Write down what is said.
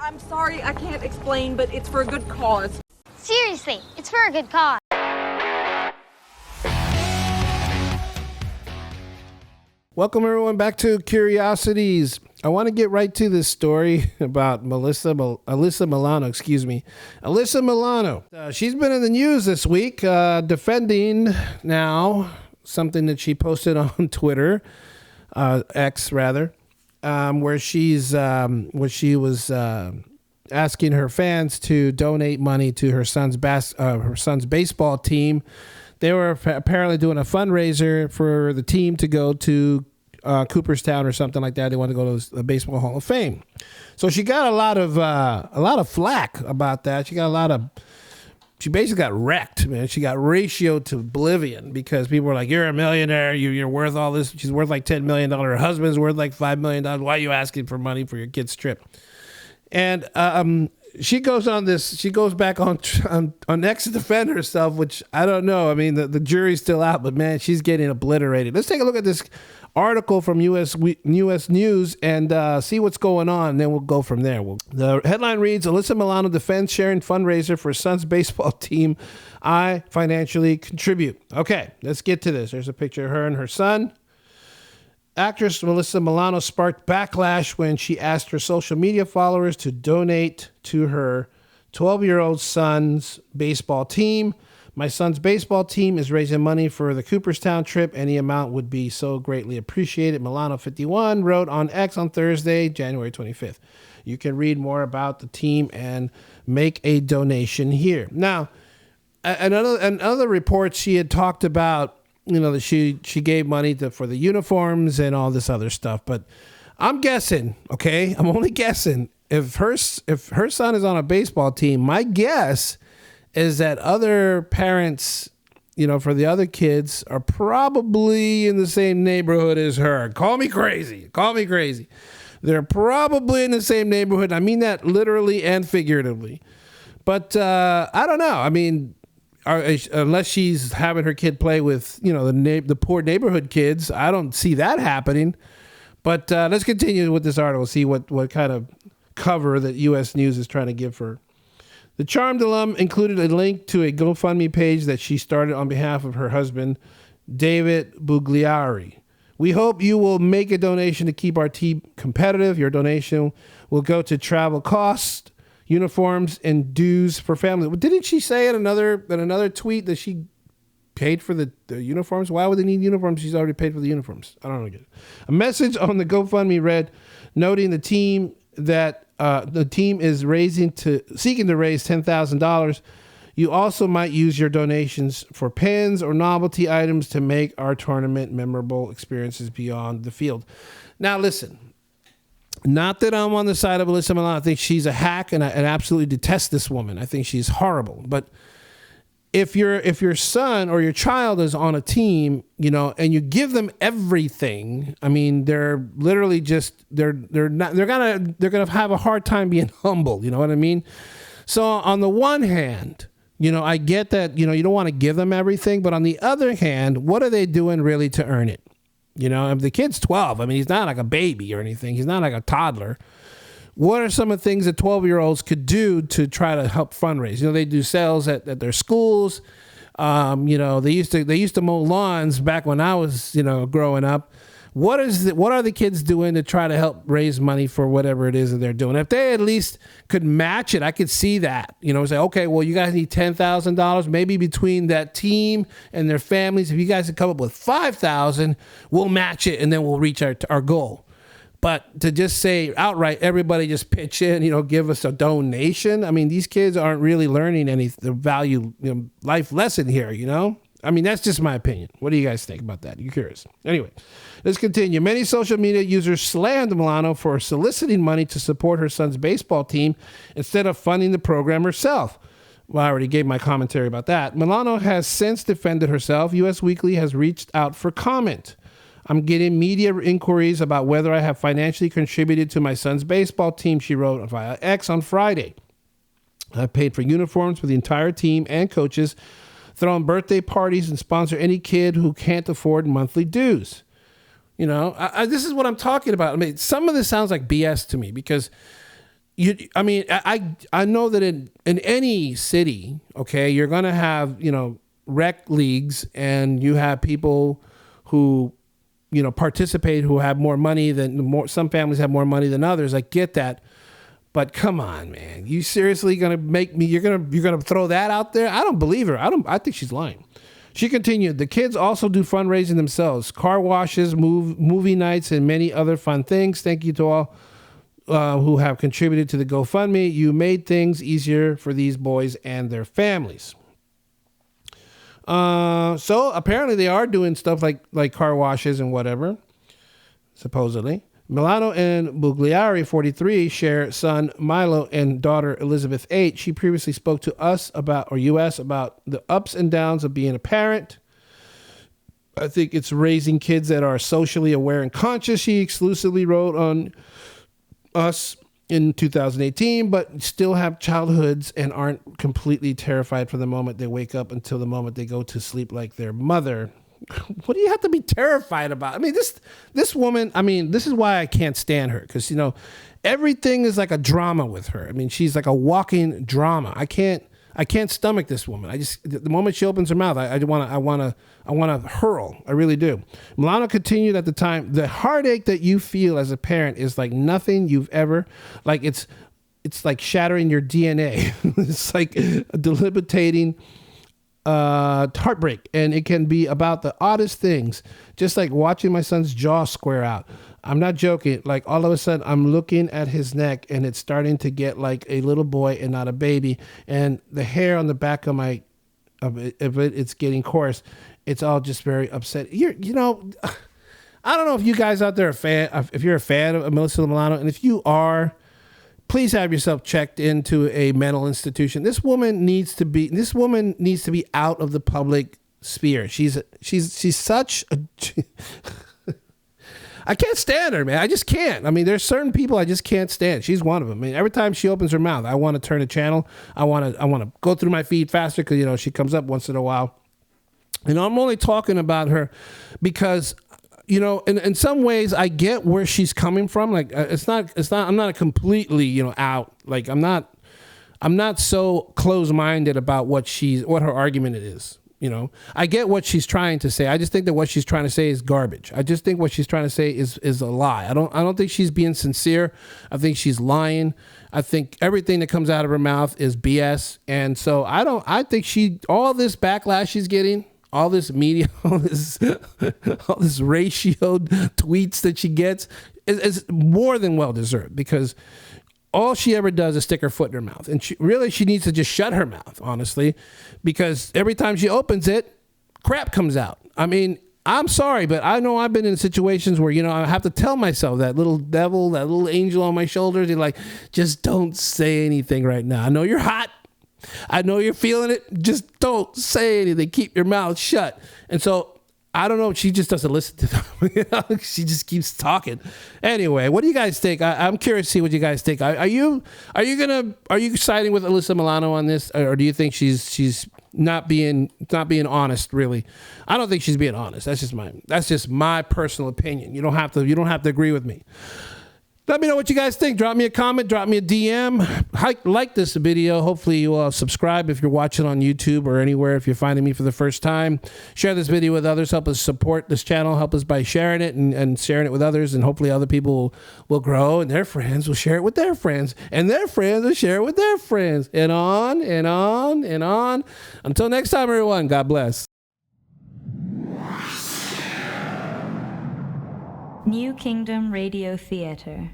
I'm sorry, I can't explain, but it's for a good cause. Seriously, it's for a good cause. Welcome, everyone, back to Curiosities. I want to get right to this story about ALYSSA Milano, ALYSSA Milano. She's been in the news this week defending now something that she posted on Twitter, X rather, where she was asking her fans to donate money to her son's baseball team. They were apparently doing a fundraiser for the team to go to Cooperstown or something like that. They want to go to the Baseball Hall of Fame. So she got a lot of flack about that. She basically got wrecked, man. She got ratioed to oblivion because people were like, "You're a millionaire. You're worth all this." She's worth like $10 million. Her husband's worth like $5 million. Why are you asking for money for your kid's trip? And she goes on this. She goes back on X to defend herself, which I don't know. I mean, the jury's still out, but man, she's getting obliterated. Let's take a look at this article from U.S. News and see what's going on. And then we'll go from there. The headline reads: ALYSSA Milano defends sharing fundraiser for son's baseball team. I financially contribute. Okay, let's get to this. There's a picture of her and her son. Actress ALYSSA Milano sparked backlash when she asked her social media followers to donate to her 12-year-old son's baseball team. My son's baseball team is raising money for the Cooperstown trip. Any amount would be so greatly appreciated. Milano 51 wrote on X on Thursday, January 25th. You can read more about the team and make a donation here. Now, another report, she had talked about, that she gave money for the uniforms and all this other stuff. But I'm guessing, okay, I'm only guessing, if her son is on a baseball team, my guess is that other parents, for the other kids are probably in the same neighborhood as her. Call me crazy. They're probably in the same neighborhood. I mean that literally and figuratively. But I don't know. I mean, unless she's having her kid play with, the poor neighborhood kids, I don't see that happening. But let's continue with this article, see what kind of cover that U.S. News is trying to give her. The Charmed alum included a link to a GoFundMe page that she started on behalf of her husband, David Bugliari. We hope you will make a donation to keep our team competitive. Your donation will go to travel costs, uniforms, and dues for family. Didn't she say in another tweet that she paid for the uniforms? Why would they need uniforms? She's already paid for the uniforms. I don't know. A message on the GoFundMe read, noting the team that the team is seeking to raise $10,000. You also might use your donations for pins or novelty items to make our tournament memorable experiences beyond the field. Now, listen. Not that I'm on the side of ALYSSA Milano. I think she's a hack, and I absolutely detest this woman. I think she's horrible. But if your son or your child is on a team, and you give them everything, I mean, they're literally just they're gonna have a hard time being humble. You know what I mean? So on the one hand, I get that you don't want to give them everything, but on the other hand, what are they doing really to earn it? If the kid's 12, I mean, he's not like a baby or anything. He's not like a toddler. What are some of the things that 12-year-olds could do to try to help fundraise? They do sales at their schools. They used to mow lawns back when I was, growing up. What are the kids doing to try to help raise money for whatever it is that they're doing? If they at least could match it, I could see that. Say, okay, well, you guys need $10,000. Maybe between that team and their families, if you guys could come up with $5,000, we'll match it and then we'll reach our goal. But to just say outright, everybody just pitch in, give us a donation. I mean, these kids aren't really learning the value, life lesson here, I mean, that's just my opinion. What do you guys think about that? You're curious. Anyway, let's continue. Many social media users slammed Milano for soliciting money to support her son's baseball team instead of funding the program herself. Well, I already gave my commentary about that. Milano has since defended herself. US Weekly has reached out for comment. I'm getting media inquiries about whether I have financially contributed to my son's baseball team, she wrote via X on Friday. I paid for uniforms for the entire team and coaches, throw birthday parties, and sponsor any kid who can't afford monthly dues. This is what I'm talking about. I mean, some of this sounds like BS to me because I mean, I know that in any city, okay, you're gonna have, you know, rec leagues, and you have people who, you know, participate who have more money than some families have more money than others. I get that, but come on, man, you seriously gonna make me? You're gonna throw that out there? I don't believe her. I think she's lying. She continued, the kids also do fundraising themselves, car washes, movie nights, and many other fun things. Thank you to all who have contributed to the GoFundMe. You made things easier for these boys and their families. So apparently they are doing stuff like car washes and whatever, supposedly. Milano and Bugliari, 43, share son Milo and daughter Elizabeth, 8. She previously spoke to us about the ups and downs of being a parent. I think it's raising kids that are socially aware and conscious. She exclusively wrote on us in 2018, but still have childhoods and aren't completely terrified from the moment they wake up until the moment they go to sleep like their mother. What do you have to be terrified about? I mean, this woman, I mean, this is why I can't stand her, because, you know, everything is like a drama with her. I mean, she's like a walking drama. I can't stomach this woman. The moment she opens her mouth, I want to hurl. I really do. Milano continued at the time, the heartache that you feel as a parent is like nothing you've ever, like it's like shattering your DNA. It's like a debilitating heartbreak, and it can be about the oddest things, just like watching my son's jaw square out. I'm not joking. Like all of a sudden I'm looking at his neck and it's starting to get like a little boy and not a baby, and the hair on the back of it's getting coarse. It's all just very upset. You know, I don't know if you guys out there if you're a fan of Melissa Milano, and if you are, please have yourself checked into a mental institution. This woman needs to be out of the public sphere. She's such a I can't stand her, man. I just can't. I mean, there's certain people I just can't stand. She's one of them. I mean, every time she opens her mouth, I want to turn a channel. I want to go through my feed faster, because, you know, she comes up once in a while. And I'm only talking about her because, you know, in some ways I get where she's coming from. Like I'm not completely, you know, out. Like I'm not so close-minded about what her argument is. You know, I get what she's trying to say. I just think that what she's trying to say is garbage. I just think what she's trying to say is a lie. I don't think she's being sincere. I think she's lying. I think everything that comes out of her mouth is BS. And so I think all this backlash she's getting, all this media, all this ratioed tweets that she gets is more than well deserved, because all she ever does is stick her foot in her mouth. And she needs to just shut her mouth, honestly, because every time she opens it, crap comes out. I mean, I'm sorry, but I know I've been in situations where, you know, I have to tell myself, that little devil, that little angel on my shoulders, you're like, just don't say anything right now. I know you're hot. I know you're feeling it. Just don't say anything. Keep your mouth shut. And so I don't know. She just doesn't listen to them. You know? She just keeps talking. Anyway, what do you guys think? I'm curious to see what you guys think. Are you siding with Alyssa Milano on this, or do you think she's not being honest? Really, I don't think she's being honest. That's just my personal opinion. You don't have to agree with me. Let me know what you guys think. Drop me a comment. Drop me a DM. Like this video. Hopefully you will subscribe if you're watching on YouTube or anywhere if you're finding me for the first time. Share this video with others. Help us support this channel. Help us by sharing it and sharing it with others. And hopefully other people will grow, and their friends will share it with their friends. And their friends will share it with their friends. And on and on and on. Until next time, everyone. God bless. New Kingdom Radio Theater.